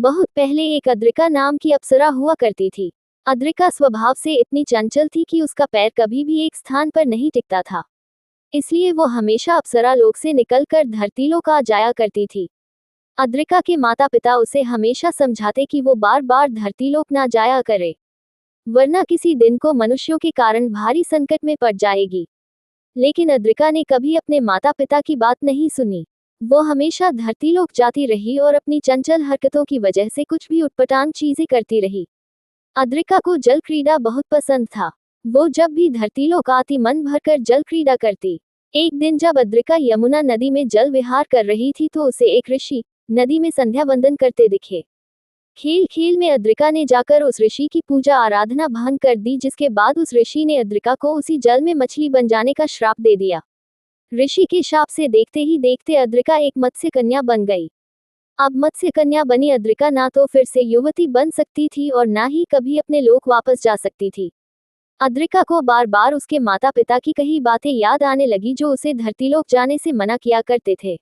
बहुत पहले एक अद्रिका नाम की अप्सरा हुआ करती थी। अद्रिका स्वभाव से इतनी चंचल थी कि उसका पैर कभी भी एक स्थान पर नहीं टिकता था। इसलिए वो हमेशा अप्सरा लोक से निकलकर धरतीलोक आ जाया करती थी। अद्रिका के माता पिता उसे हमेशा समझाते कि वो बार बार धरतीलोक ना जाया करे, वरना किसी दिन को मनुष्यों के कारण भारी संकट में पड़ जाएगी। लेकिन अद्रिका ने कभी अपने माता पिता की बात नहीं सुनी। वो हमेशा धरतीलोक जाती रही और अपनी चंचल हरकतों की वजह से कुछ भी उटपटांग चीजें करती रही। अद्रिका को जल क्रीड़ा बहुत पसंद था। वो जब भी धरतीलोक आती मन भरकर जल क्रीड़ा करती। एक दिन जब अद्रिका यमुना नदी में जल विहार कर रही थी तो उसे एक ऋषि नदी में संध्या वंदन करते दिखे। खेल खेल में अद्रिका ने जाकर उस ऋषि की पूजा आराधना भंग कर दी, जिसके बाद उस ऋषि ने अद्रिका को उसी जल में मछली बन जाने का श्राप दे दिया। ऋषि के शाप से देखते ही देखते अद्रिका एक मत्स्य कन्या बन गई। अब मत्स्य कन्या बनी अद्रिका ना तो फिर से युवती बन सकती थी और ना ही कभी अपने लोक वापस जा सकती थी। अद्रिका को बार बार उसके माता पिता की कही बातें याद आने लगी जो उसे धरतीलोक जाने से मना किया करते थे।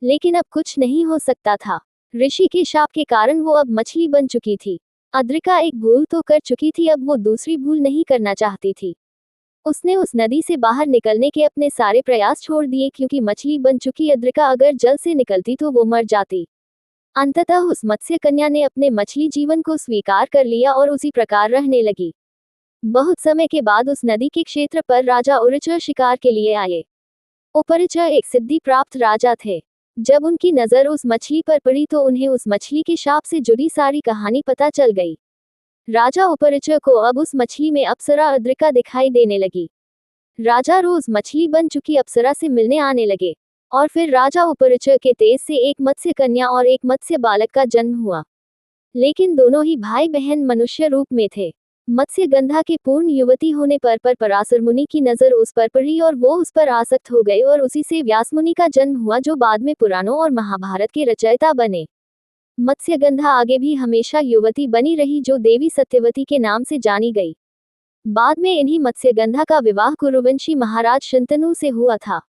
लेकिन अब कुछ नहीं हो सकता था। ऋषि के शाप के कारण वो अब मछली बन चुकी थी। अद्रिका एक भूल तो कर चुकी थी, अब वो दूसरी भूल नहीं करना चाहती थी। उसने उस नदी से बाहर निकलने के अपने सारे प्रयास छोड़ दिए, क्योंकि मछली बन चुकी अद्रिका अगर जल से निकलती तो वो मर जाती। अंततः उस मत्स्य कन्या ने अपने मछली जीवन को स्वीकार कर लिया और उसी प्रकार रहने लगी। बहुत समय के बाद उस नदी के क्षेत्र पर राजा उरिचर शिकार के लिए आए। उपरिचर एक सिद्धि प्राप्त राजा थे। जब उनकी नजर उस मछली पर पड़ी तो उन्हें उस मछली के शाप से जुड़ी सारी कहानी पता चल गई। राजा उपरिचर को अब उस मछली में अप्सरा अद्रिका दिखाई देने लगी। राजा रोज मछली बन चुकी अप्सरा से मिलने आने लगे और फिर राजा उपरिचर के तेज से एक मत्स्य कन्या और एक मत्स्य बालक का जन्म हुआ। लेकिन दोनों ही भाई बहन मनुष्य रूप में थे। मत्स्य गंधा के पूर्ण युवती होने पर पराशर मुनि की नजर उस पर पड़ी और वो उस पर आसक्त हो गए और उसी से व्यास मुनि का जन्म हुआ, जो बाद में पुराणों और महाभारत के रचयिता बने। मत्स्यगंधा आगे भी हमेशा युवती बनी रही, जो देवी सत्यवती के नाम से जानी गई। बाद में इन्हीं मत्स्यगंधा का विवाह कुरुवंशी महाराज शंतनु से हुआ था।